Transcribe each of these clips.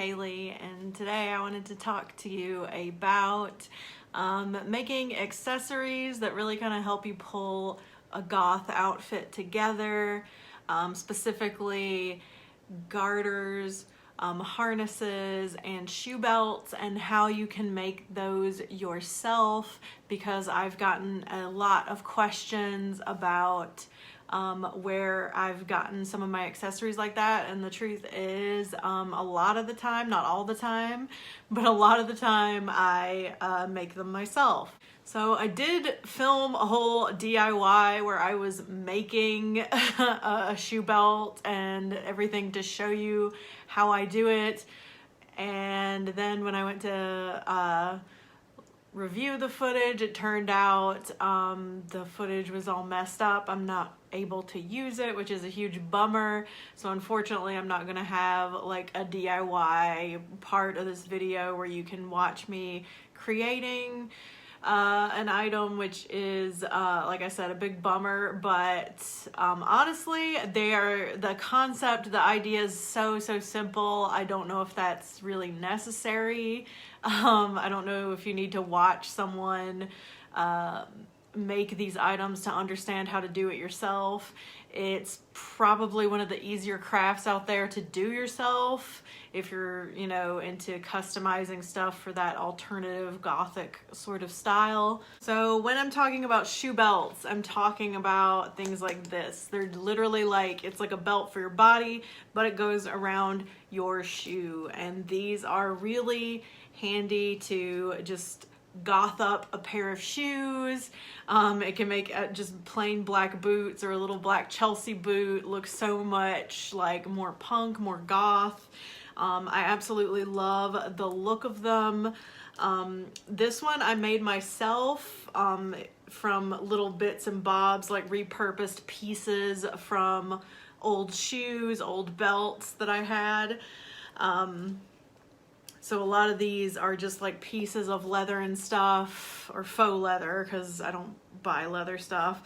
Kaylee, and today I wanted to talk to you about making accessories that really kind of help you pull a goth outfit together, specifically garters, harnesses, and shoe belts, and how you can make those yourself, because I've gotten a lot of questions about where I've gotten some of my accessories like that. And the truth is, a lot of the time, not all the time, but a lot of the time I make them myself. So I did film a whole DIY where I was making a shoe belt and everything to show you how I do it. And then when I went to review the footage, it turned out the footage was all messed up. I'm not able to use it, which is a huge bummer. So unfortunately, I'm not gonna have like a DIY part of this video where you can watch me creating an item, which is like I said, a big bummer. But honestly, the concept, the idea is so simple. I don't know if that's really necessary. I don't know if you need to watch someone make these items to understand how to do it yourself. It's probably one of the easier crafts out there to do yourself if you're, you know, into customizing stuff for that alternative gothic sort of style. So when I'm talking about shoe belts, I'm talking about things like this. They're literally like, it's like a belt for your body, but it goes around your shoe. And these are really handy to just goth up a pair of shoes. It can make just plain black boots or a little black Chelsea boot look so much like more punk, more goth. I absolutely love the look of them. This one I made myself from little bits and bobs, like repurposed pieces from old shoes, old belts that I had. So a lot of these are just like pieces of leather and stuff, or faux leather, because I don't buy leather stuff.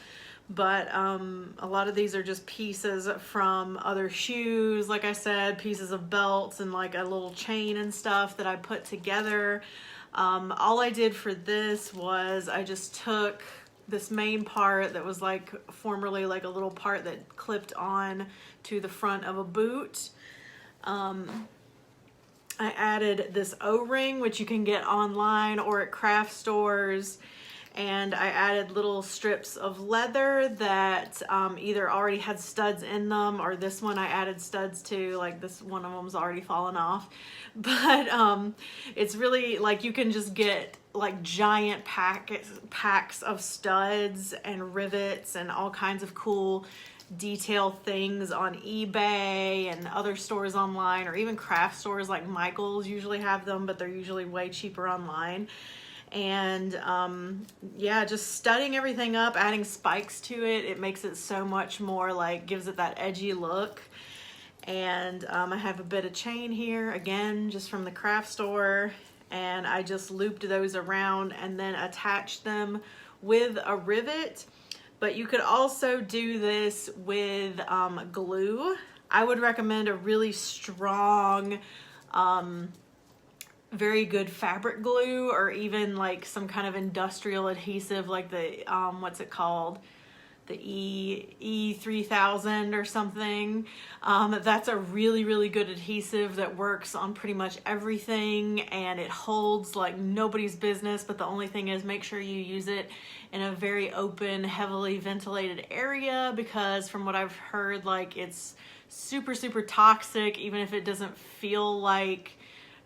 But a lot of these are just pieces from other shoes, like I said, pieces of belts and like a little chain and stuff that I put together. All I did for this was I just took this main part that was like formerly like a little part that clipped on to the front of a boot. I added this O-ring, which you can get online or at craft stores, and I added little strips of leather that either already had studs in them, or this one I added studs to, like this one of them's already fallen off. But it's really like you can just get like giant packs of studs and rivets and all kinds of cool detail things on eBay and other stores online, or even craft stores like Michael's usually have them, but they're usually way cheaper online. And yeah, just studding everything up, adding spikes to it, it makes it so much more like, gives it that edgy look. And I have a bit of chain here, again, just from the craft store, and I just looped those around and then attached them with a rivet. But you could also do this with glue. I would recommend a really strong, very good fabric glue, or even like some kind of industrial adhesive like the, what's it called? The E3000 or something. That's a really good adhesive that works on pretty much everything, and it holds like nobody's business. But the only thing is, make sure you use it in a very open, heavily ventilated area, because from what I've heard, like it's super toxic. Even if it doesn't feel like,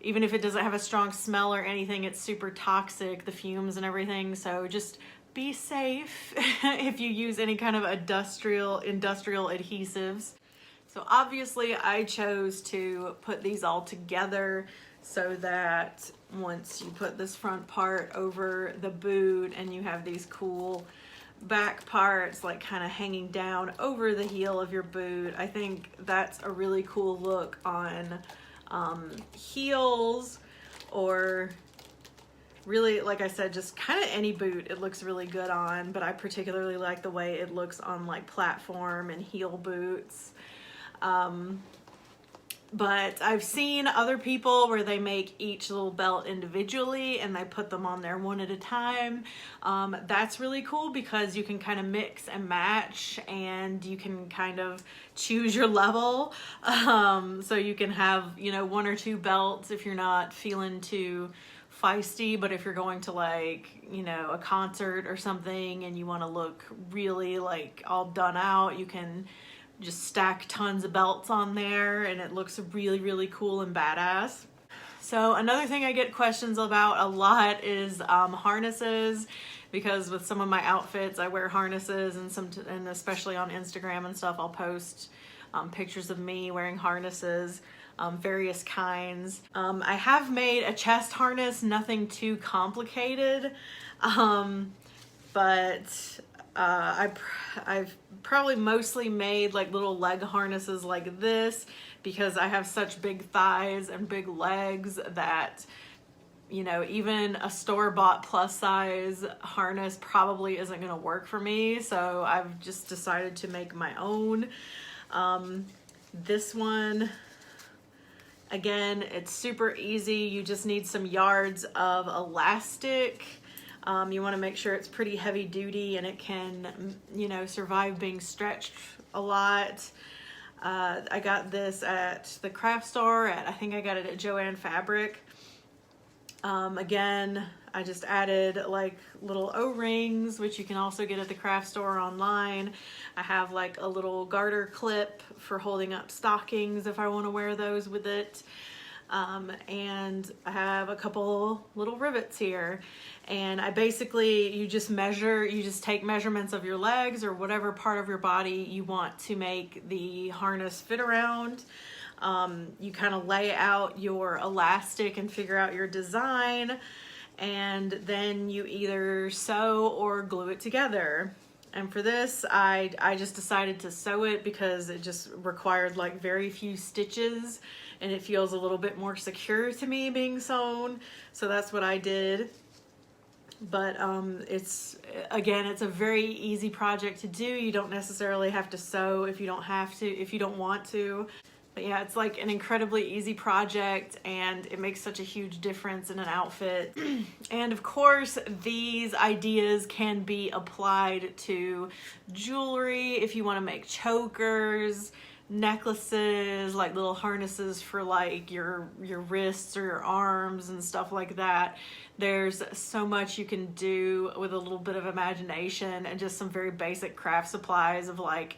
even if it doesn't have a strong smell or anything, it's super toxic, the fumes and everything. So just be safe if you use any kind of industrial adhesives. So obviously I chose to put these all together so that once you put this front part over the boot and you have these cool back parts like kind of hanging down over the heel of your boot, I think that's a really cool look on heels, or really, like I said, just kind of any boot it looks really good on. But I particularly like the way it looks on like platform and heel boots. But I've seen other people where they make each little belt individually and they put them on there one at a time. That's really cool because you can kind of mix and match, and you can kind of choose your level. So you can have, you know, 1 or 2 belts if you're not feeling too feisty, but if you're going to, like, you know, a concert or something and you want to look really like all done out, you can just stack tons of belts on there and it looks really, really cool and badass. So another thing I get questions about a lot is harnesses, because with some of my outfits I wear harnesses, and especially on Instagram and stuff I'll post pictures of me wearing harnesses, various kinds. I have made a chest harness, nothing too complicated, but I've probably mostly made like little leg harnesses like this because I have such big thighs and big legs that, you know, even a store-bought plus size harness probably isn't going to work for me. So I've just decided to make my own. This one, again, it's super easy. You just need some yards of elastic. You want to make sure it's pretty heavy duty and it can, you know, survive being stretched a lot. I got this at the craft store. I think I got it at Joann Fabric. Again, I just added like little O-rings, which you can also get at the craft store online. I have like a little garter clip for holding up stockings if I want to wear those with it. And I have a couple little rivets here, and I basically, you just take measurements of your legs or whatever part of your body you want to make the harness fit around. You kind of lay out your elastic and figure out your design, and then you either sew or glue it together. And for this, I just decided to sew it because it just required like very few stitches and it feels a little bit more secure to me being sewn. So that's what I did. But it's a very easy project to do. You don't necessarily have to sew if you don't want to. But yeah, it's like an incredibly easy project and it makes such a huge difference in an outfit. And of course, these ideas can be applied to jewelry if you want to make chokers, necklaces, like little harnesses for like your wrists or your arms and stuff like that. There's so much you can do with a little bit of imagination and just some very basic craft supplies of, like,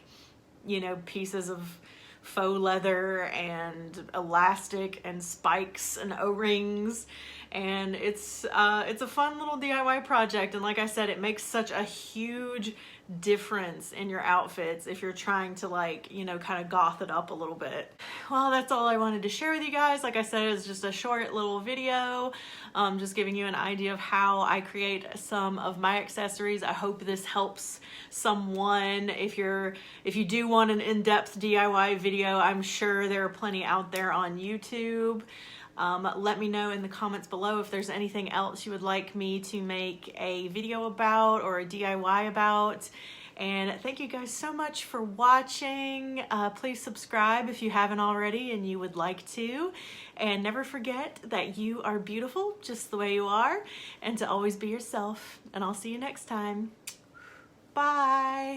you know, pieces of faux leather and elastic and spikes and O-rings. And it's a fun little DIY project, and like I said, it makes such a huge difference in your outfits if you're trying to, like, you know, kind of goth it up a little bit. Well, that's all I wanted to share with you guys. Like I said, it's just a short little video, just giving you an idea of how I create some of my accessories. I hope this helps someone. If you do want an in-depth DIY video, I'm sure there are plenty out there on YouTube. Let me know in the comments below if there's anything else you would like me to make a video about or a DIY about. And thank you guys so much for watching. Please subscribe if you haven't already and you would like to. And never forget that you are beautiful just the way you are, and to always be yourself. And I'll see you next time. Bye.